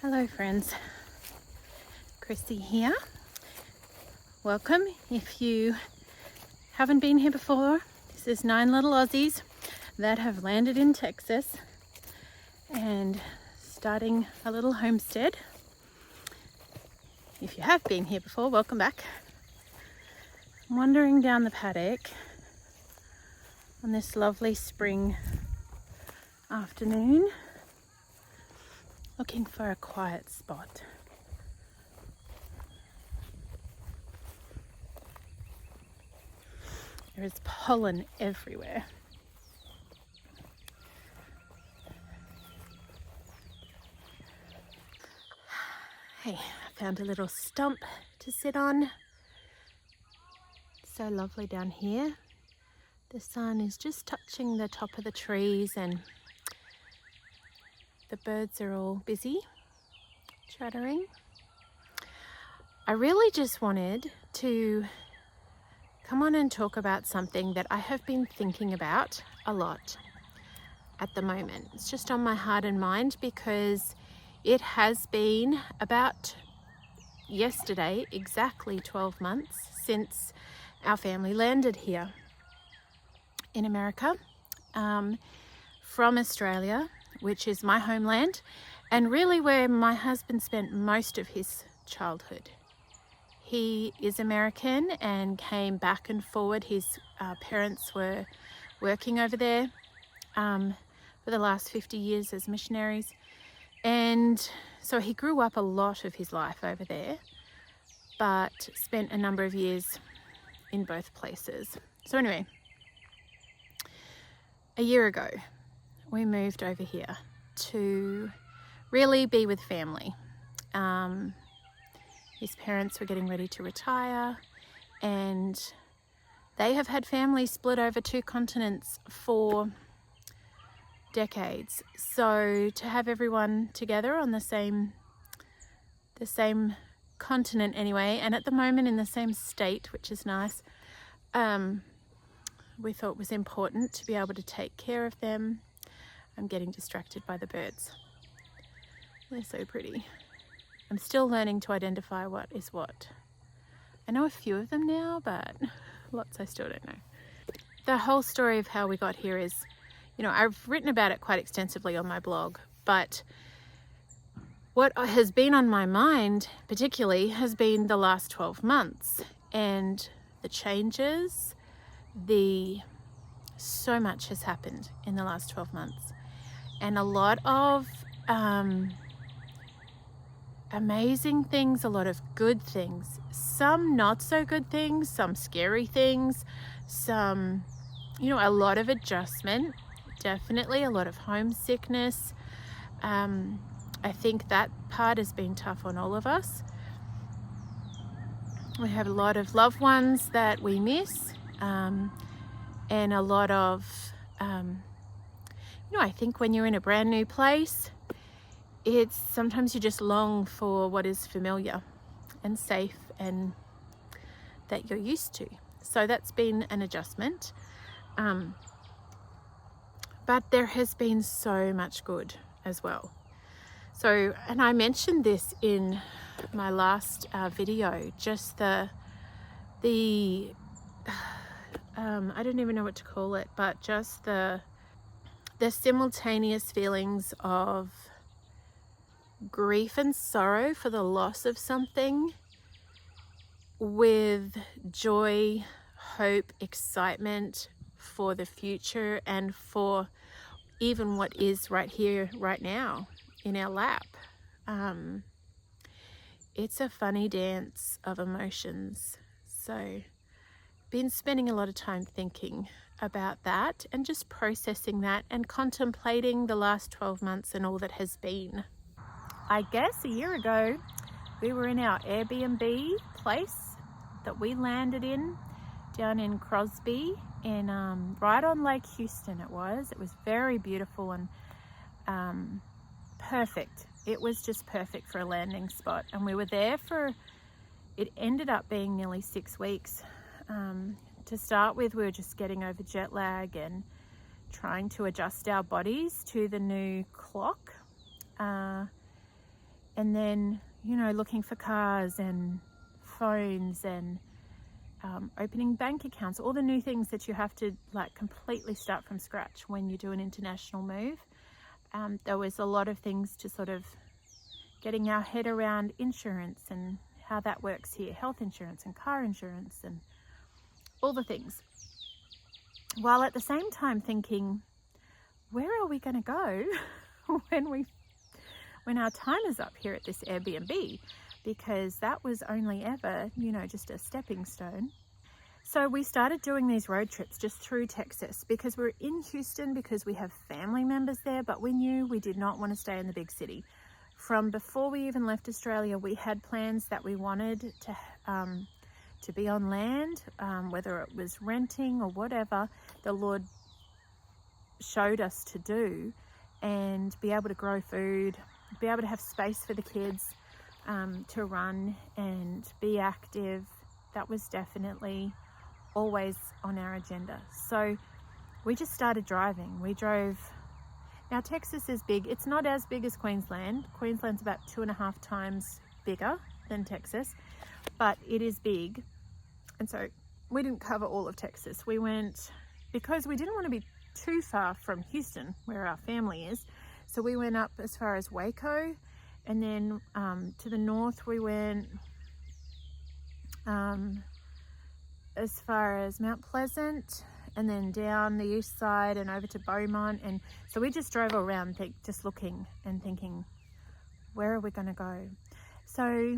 Hello friends, Chrissy here. Welcome. If you haven't been here before, this is 9 little Aussies that have landed in Texas and starting a little homestead. If you have been here before, welcome back. I'm wandering down the paddock on this lovely spring afternoon, looking for a quiet spot. There is pollen everywhere. Hey, I found a little stump to sit on. So lovely down here. The sun is just touching the top of the trees and the birds are all busy chattering. I really just wanted to come on and talk about something that I have been thinking about a lot at the moment. It's just on my heart and mind because it has been about yesterday, exactly 12 months since our family landed here in America from Australia, which is my homeland and really where my husband spent most of his childhood. He is American and came back and forward. His parents were working over there for the last 50 years as missionaries. And so he grew up a lot of his life over there, but spent a number of years in both places. So anyway, a year ago, we moved over here to really be with family. His parents were getting ready to retire and they have had families split over 2 continents for decades. So to have everyone together on the same continent anyway, and at the moment in the same state, which is nice, we thought it was important to be able to take care of them. I'm getting distracted by the birds. They're so pretty. I'm still learning to identify what is what. I know a few of them now, but lots I still don't know. The whole story of how we got here is, I've written about it quite extensively on my blog, but what has been on my mind particularly has been the last 12 months and the changes. So much has happened in the last 12 months and a lot of amazing things, a lot of good things, some not so good things, some scary things, some, a lot of adjustment, definitely a lot of homesickness. I think that part has been tough on all of us. We have a lot of loved ones that we miss, and a lot of, I think when you're in a brand new place, it's sometimes you just long for what is familiar and safe and that you're used to. So that's been an adjustment. But there has been so much good as well. So, and I mentioned this in my last video, just the I don't even know what to call it, but just the simultaneous feelings of grief and sorrow for the loss of something with joy, hope, excitement for the future and for even what is right here, right now in our lap. It's a funny dance of emotions. So been spending a lot of time thinking about that and just processing that and contemplating the last 12 months and all that has been. I guess a year ago, we were in our Airbnb place that we landed in down in Crosby in right on Lake Houston. It was very beautiful and perfect. It was just perfect for a landing spot. And we were there it ended up being nearly 6 weeks. To start with, we were just getting over jet lag and trying to adjust our bodies to the new clock. And then, looking for cars and phones and opening bank accounts, all the new things that you have to completely start from scratch when you do an international move. There was a lot of things to sort of getting our head around insurance and how that works here, health insurance and car insurance and all the things. While at the same time thinking, where are we going to go when our time is up here at this Airbnb? Because that was only ever, just a stepping stone. So we started doing these road trips just through Texas because we're in Houston because we have family members there, but we knew we did not want to stay in the big city. From before we even left Australia, we had plans that we wanted to be on land, whether it was renting or whatever the Lord showed us to do, and be able to grow food, be able to have space for the kids to run and be active. That was definitely always on our agenda. So we just started driving. We drove. Now Texas is big. It's not as big as Queensland. Queensland's about 2.5 times bigger than Texas, but it is big. And so we didn't cover all of Texas. We went, because we didn't want to be too far from Houston, where our family is. So we went up as far as Waco, and then to the north we went as far as Mount Pleasant, and then down the east side and over to Beaumont. And so we just drove around just looking and thinking, where are we going to go? So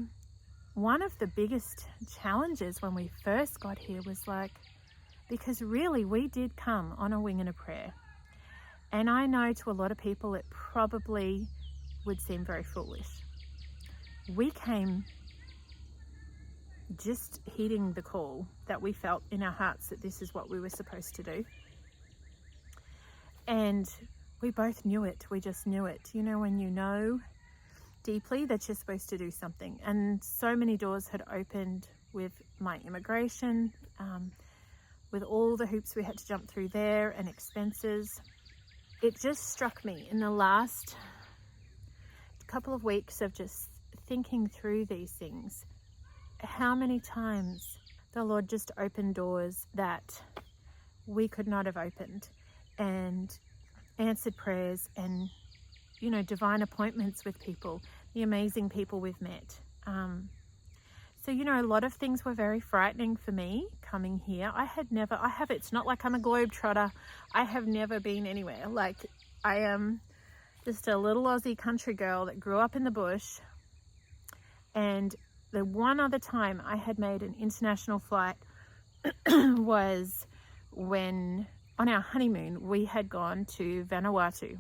one of the biggest challenges when we first got here was because really we did come on a wing and a prayer. And I know to a lot of people it probably would seem very foolish. We came just heeding the call that we felt in our hearts that this is what we were supposed to do. And we both knew it. We just knew it. When you know deeply that you're supposed to do something. And so many doors had opened with my immigration, with all the hoops we had to jump through there and expenses. It just struck me in the last couple of weeks of just thinking through these things, how many times the Lord just opened doors that we could not have opened, and answered prayers, and divine appointments with people, the amazing people we've met. So a lot of things were very frightening for me coming here. It's not like I'm a globetrotter. I have never been anywhere. I am just a little Aussie country girl that grew up in the bush. And the one other time I had made an international flight was when on our honeymoon we had gone to Vanuatu,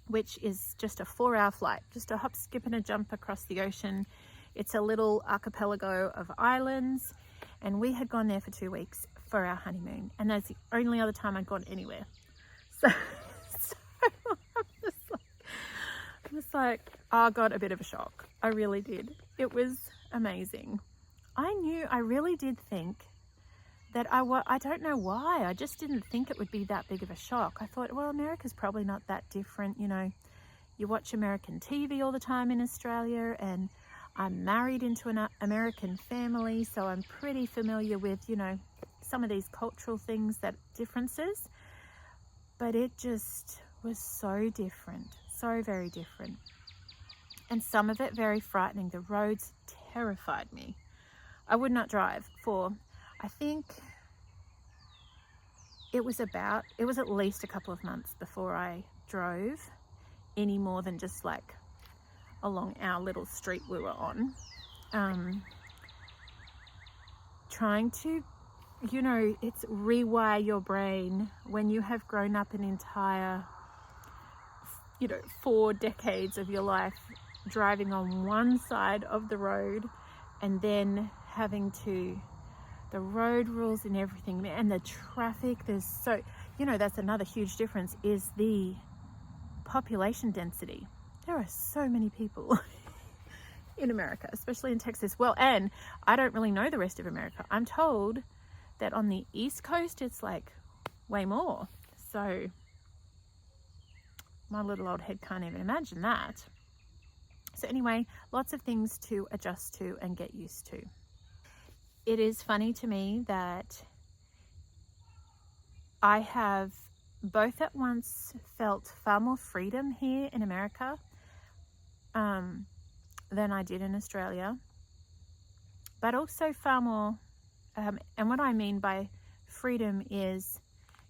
which is just a 4-hour flight, just a hop, skip and a jump across the ocean. It's a little archipelago of islands, and we had gone there for 2 weeks for our honeymoon, and that's the only other time I'd gone anywhere. So I got a bit of a shock. I really did. It was amazing. I really did think that I don't know why, I just didn't think it would be that big of a shock. I thought, well, America's probably not that different. You watch American TV all the time in Australia, and I'm married into an American family, so I'm pretty familiar with, some of these cultural things, differences. But it just was so different, so very different. And some of it very frightening. The roads terrified me. I would not drive for, I think it was at least a couple of months before I drove any more than just along our little street we were on. Trying to, it's rewire your brain when you have grown up an entire, 4 decades of your life driving on one side of the road, and then having the road rules and everything, and the traffic. That's another huge difference, is the population density. There are so many people in America, especially in Texas. Well, and I don't really know the rest of America. I'm told that on the East Coast, it's way more. So my little old head can't even imagine that. So anyway, lots of things to adjust to and get used to. It is funny to me that I have both at once felt far more freedom here in America than I did in Australia, but also far more, and what I mean by freedom is,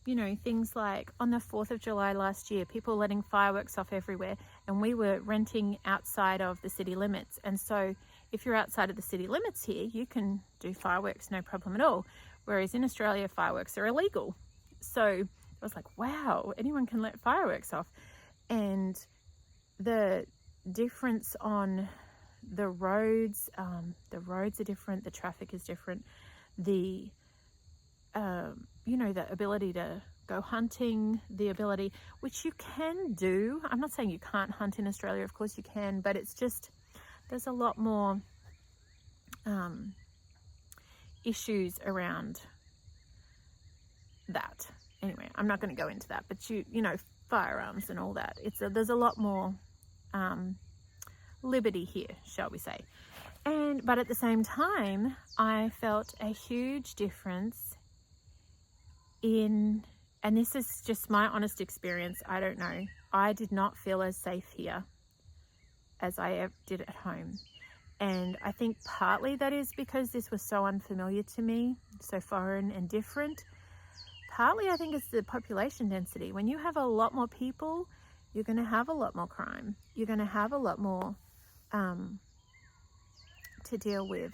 you know, things like on the 4th of July last year, people letting fireworks off everywhere, and we were renting outside of the city limits. And so if you're outside of the city limits here, you can do fireworks, no problem at all. Whereas in Australia, fireworks are illegal. So I was like, wow, anyone can let fireworks off. And the difference on the roads are different, the traffic is different, the you know, the ability to go hunting, the ability, which you can do. I'm not saying you can't hunt in Australia, of course you can, but it's just, there's a lot more issues around that. Anyway, I'm not going to go into that, but you know, firearms and all that. There's a lot more liberty here, shall we say. But at the same time, I felt a huge difference in, and this is just my honest experience, I don't know, I did not feel as safe here as I did at home. And I think partly that is because this was so unfamiliar to me, so foreign and different. Partly I think it's the population density. When you have a lot more people, you're going to have a lot more crime. You're going to have a lot more to deal with,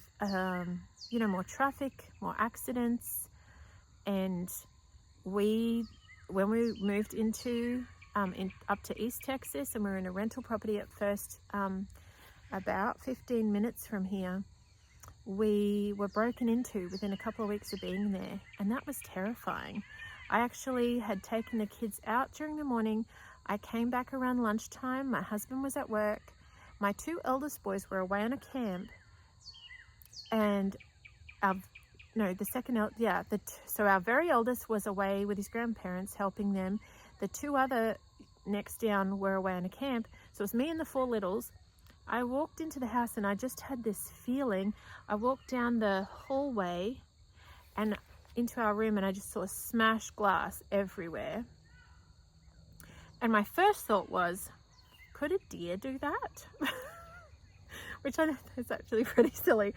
you know, more traffic, more accidents. And when we moved into up to East Texas, and we were in a rental property at first, about 15 minutes from here, we were broken into within a couple of weeks of being there, and that was terrifying. I actually had taken the kids out during the morning. I came back around lunchtime. My husband was at work. My 2 eldest boys were away on a camp, and so our very eldest was away with his grandparents helping them. The 2 other next down were away on a camp. So it was me and the 4 littles. I walked into the house and I just had this feeling. I walked down the hallway and into our room, and I just saw smashed glass everywhere. And my first thought was, could a deer do that? Which I know is actually pretty silly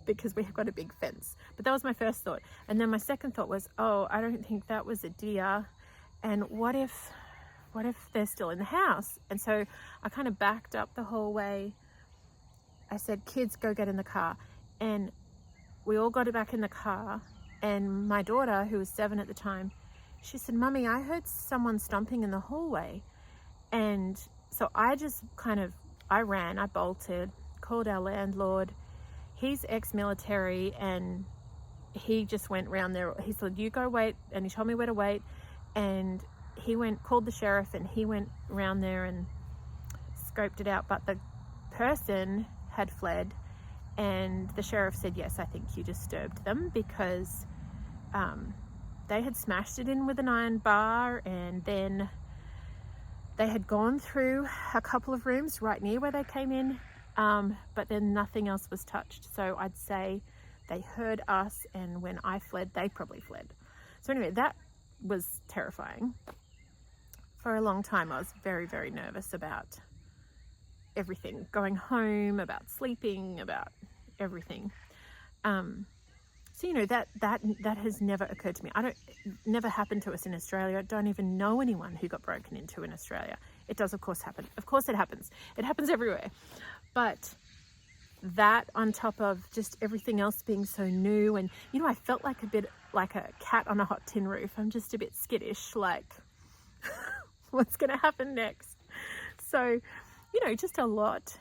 because we have got a big fence. But that was my first thought. And then my second thought was, oh, I don't think that was a deer. And what if they're still in the house? And so I kind of backed up the hallway. I said, kids, go get in the car. And we all got back in the car. And my daughter, who was 7 at the time, she said, Mummy, I heard someone stomping in the hallway. And so I just I ran, I bolted, called our landlord. He's ex-military, and he just went round there. He said, you go wait, and he told me where to wait. And he called the sheriff, and he went round there and scoped it out. But the person had fled, and the sheriff said, yes, I think you disturbed them, because they had smashed it in with an iron bar, and then they had gone through a couple of rooms right near where they came in, but then nothing else was touched. So I'd say they heard us, and when I fled, they probably fled. So anyway, that was terrifying. For a long time, I was very, very nervous about everything, going home, about sleeping, about everything. So, you know, that has never occurred to me. Never happened to us in Australia. I don't even know anyone who got broken into in Australia. It does, of course, happen. Of course it happens. It happens everywhere. But that on top of just everything else being so new, and, you know, I felt like a bit like a cat on a hot tin roof. I'm just a bit skittish, like, what's going to happen next? So, you know, just a lot.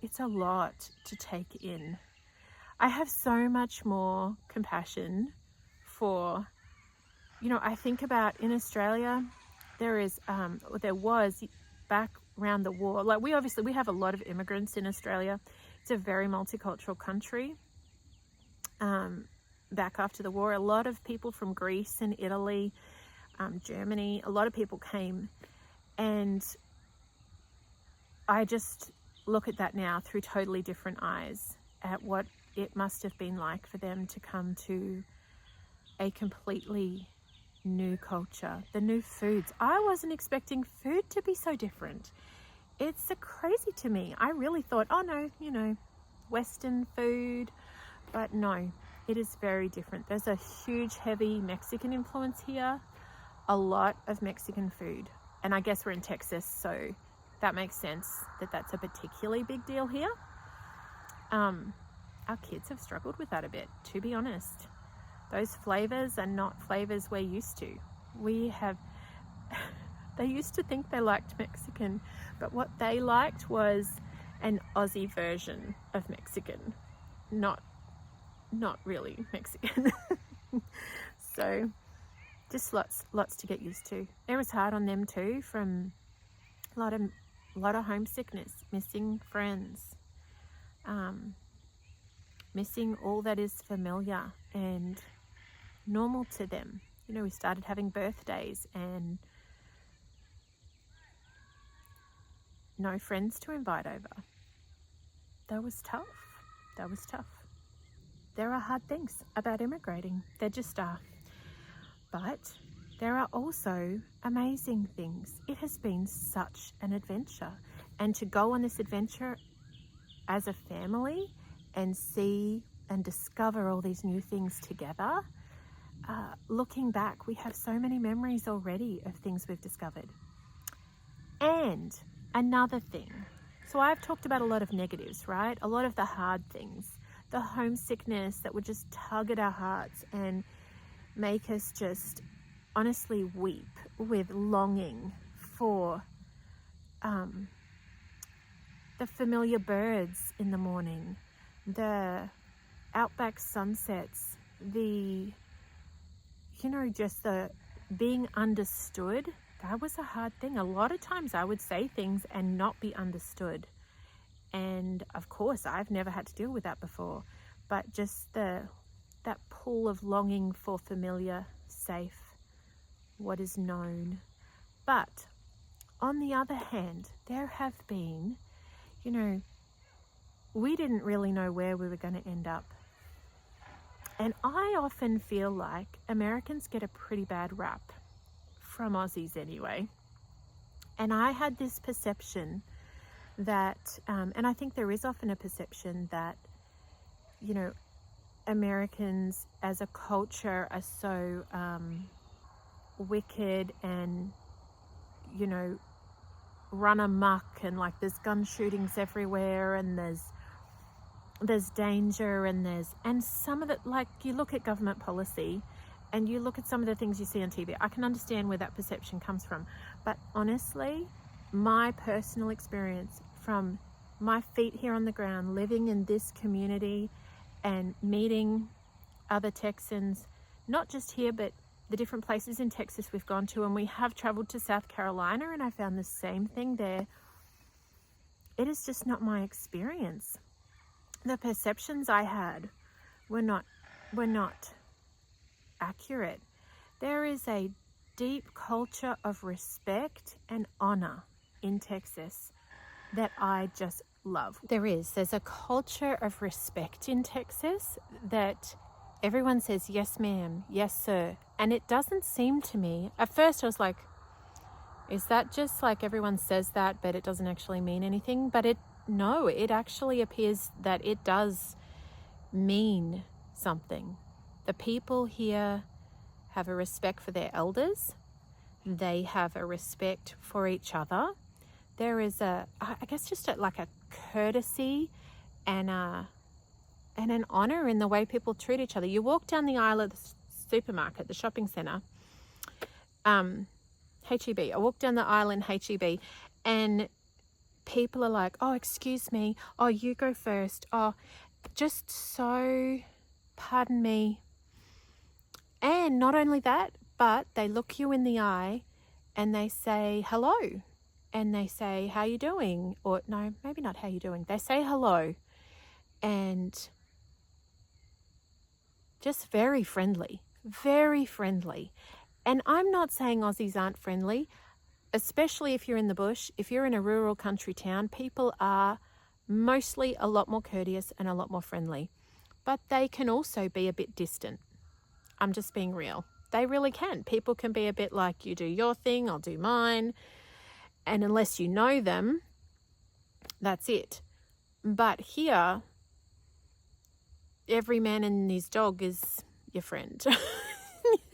It's a lot to take in. I have so much more compassion for, you know, I think about in Australia, there was back around the war, like we have a lot of immigrants in Australia. It's a very multicultural country. Back after the war, a lot of people from Greece and Italy, Germany, a lot of people came, and I just look at that now through totally different eyes, at what it must have been like for them to come to a completely new culture, the new foods. I wasn't expecting food to be so different. It's so crazy to me. I really thought, oh no, you know, Western food, but no, it is very different. There's a huge, heavy Mexican influence here, a lot of Mexican food. And I guess we're in Texas, so that makes sense that that's a particularly big deal here. Our kids have struggled with that a bit, to be honest. Those flavors are not flavors we're used to. They used to think they liked Mexican, but what they liked was an Aussie version of Mexican, not really Mexican. So just lots to get used to. It was hard on them too, from a lot of homesickness, missing friends, missing all that is familiar and normal to them. You know, we started having birthdays and no friends to invite over. That was tough. There are hard things about immigrating. There just are. But there are also amazing things. It has been such an adventure. And to go on this adventure as a family and see and discover all these new things together, looking back, we have so many memories already of things we've discovered. And another thing, so I've talked about a lot of negatives, right? A lot of the hard things, the homesickness that would just tug at our hearts and make us just honestly weep with longing for the familiar birds in the morning, the outback sunsets, just the being understood. That was a hard thing. A lot of times I would say things and not be understood. And of course, I've never had to deal with that before. But just that pull of longing for familiar, safe, what is known. But on the other hand, there have been, we didn't really know where we were going to end up. And I often feel like Americans get a pretty bad rap, from Aussies anyway. And I had this perception that, and I think there is often a perception that, Americans as a culture are so wicked and, run amok, and like there's gun shootings everywhere, and there's danger, and some of it, like you look at government policy and you look at some of the things you see on TV, I can understand where that perception comes from. But honestly, my personal experience from my feet here on the ground, living in this community and meeting other Texans, not just here, but the different places in Texas we've gone to, and we have traveled to South Carolina, and I found the same thing there. It is just not my experience. The perceptions I had were not accurate. There is a deep culture of respect and honor in Texas that I just love. There's a culture of respect in Texas that everyone says, yes ma'am, yes sir. And it doesn't seem to me, at first I was like, is that just like everyone says that, but it doesn't actually mean anything? But it actually appears that it does mean something. The people here have a respect for their elders. They have a respect for each other. There is a courtesy and an honor in the way people treat each other. You walk down the aisle of the supermarket, the shopping center, H-E-B. I walked down the aisle in H-E-B, and people are like, oh, excuse me. Oh, you go first. Oh, just so, pardon me. And not only that, but they look you in the eye and they say hello. And they say, how you doing? Or no, maybe not how you doing. They say hello. And just very friendly, very friendly. And I'm not saying Aussies aren't friendly, especially if you're in the bush. If you're in a rural country town, people are mostly a lot more courteous and a lot more friendly, but they can also be a bit distant. I'm just being real. They really can. People can be a bit like, you do your thing, I'll do mine. And unless you know them, that's it. But here, every man and his dog is your friend.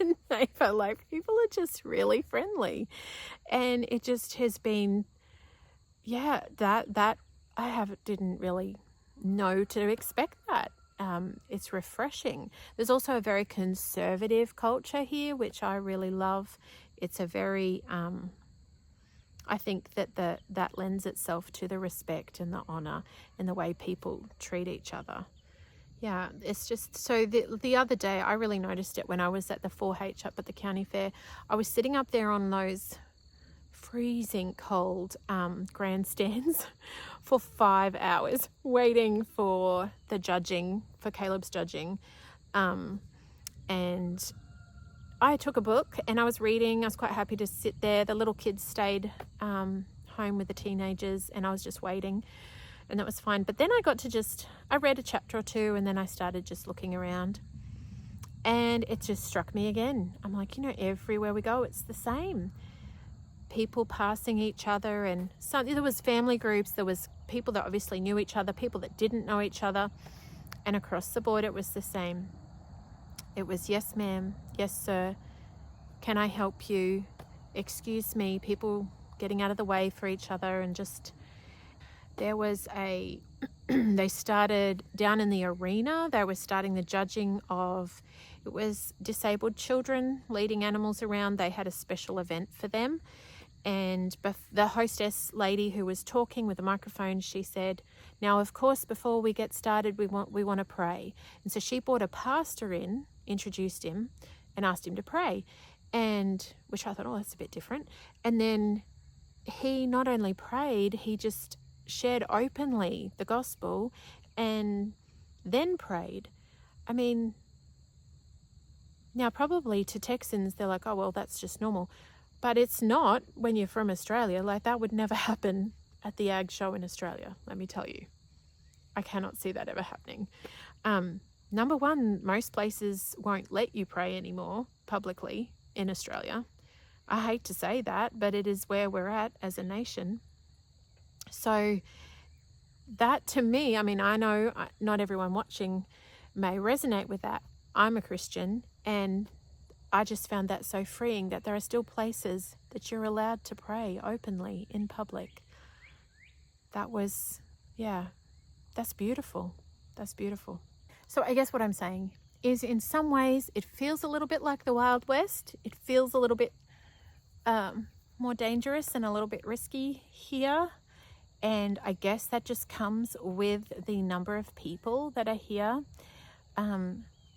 Your neighbor. Like, people are just really friendly. And it just has been, that I didn't really know to expect that. It's refreshing. There's also a very conservative culture here, which I really love. It's a very, I think that lends itself to the respect and the honor and the way people treat each other. Yeah, it's just, so the other day I really noticed it when I was at the 4-H up at the county fair. I was sitting up there on those freezing cold grandstands for 5 hours waiting for the judging, for Caleb's judging, and I took a book and I was reading. I was quite happy to sit there. The little kids stayed home with the teenagers and I was just waiting, and that was fine. But then I read a chapter or two, and then I started just looking around, and it just struck me again. I'm like, everywhere we go, it's the same. People passing each other, and there was family groups, there was people that obviously knew each other, people that didn't know each other, and across the board it was the same. It was, yes ma'am, yes sir, can I help you, excuse me, people getting out of the way for each other. And just, there was they started down in the arena, they were starting the judging of, it was disabled children leading animals around. They had a special event for them. And the hostess lady who was talking with the microphone, she said, now, of course, before we get started, we want to pray. And so she brought a pastor in, introduced him, and asked him to pray. And which I thought, oh, that's a bit different. And then he not only prayed, he just shared openly the gospel and then prayed. I mean, now probably to Texans, they're like, oh, well, that's just normal. But it's not when you're from Australia. Like, that would never happen at the ag show in Australia, let me tell you. I cannot see that ever happening. Number one, most places won't let you pray anymore publicly in Australia. I hate to say that, but it is where we're at as a nation. So that, to me, I mean, I know not everyone watching may resonate with that. I'm a Christian, and I just found that so freeing, that there are still places that you're allowed to pray openly in public. That was, that's beautiful. That's beautiful. So I guess what I'm saying is, in some ways it feels a little bit like the Wild West. It feels a little bit more dangerous and a little bit risky here. And I guess that just comes with the number of people that are here.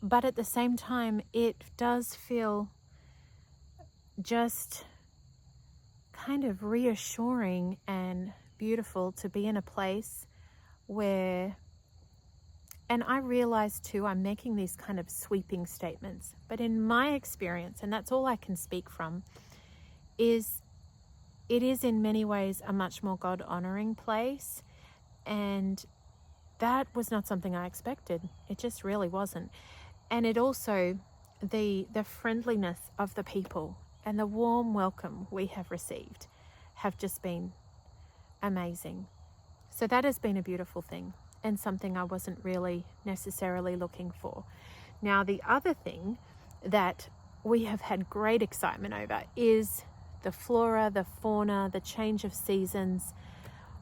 But at the same time, it does feel just kind of reassuring and beautiful to be in a place where, and I realize too, I'm making these kind of sweeping statements, but in my experience, and that's all I can speak from, is it is in many ways a much more God-honoring place. And that was not something I expected. It just really wasn't. And it also, the friendliness of the people and the warm welcome we have received have just been amazing. So that has been a beautiful thing, and something I wasn't really necessarily looking for. Now, the other thing that we have had great excitement over is the flora, the fauna, the change of seasons,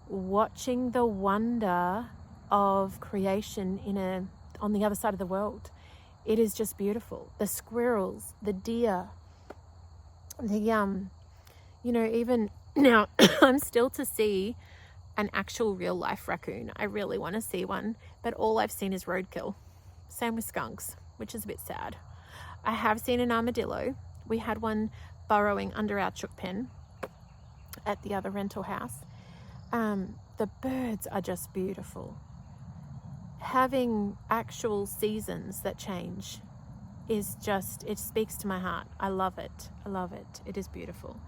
watching the wonder of creation on the other side of the world. It is just beautiful. The squirrels, the deer, even now I'm still to see an actual real life raccoon. I really want to see one, but all I've seen is roadkill. Same with skunks, which is a bit sad. I have seen an armadillo. We had one burrowing under our chook pen at the other rental house. The birds are just beautiful. Having actual seasons that change is just, it speaks to my heart. I love it. I love it. It is beautiful.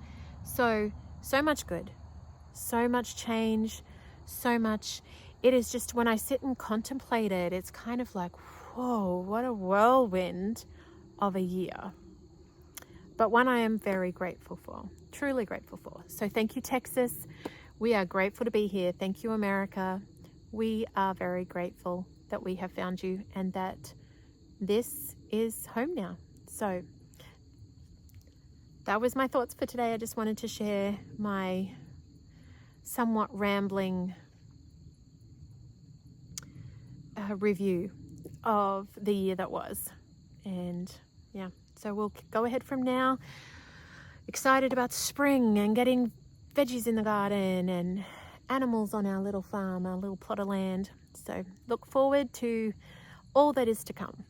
So much good, so much change, so much. it is just, when I sit and contemplate it, it's kind of like, whoa, what a whirlwind of a year. But one I am very grateful for, truly grateful for. So thank you, Texas. We are grateful to be here. Thank you, America. We are very grateful that we have found you and that this is home now. So that was my thoughts for today. I just wanted to share my somewhat rambling review of the year that was. And yeah, so we'll go ahead from now, excited about spring and getting veggies in the garden and animals on our little farm, our little plot of land. So look forward to all that is to come.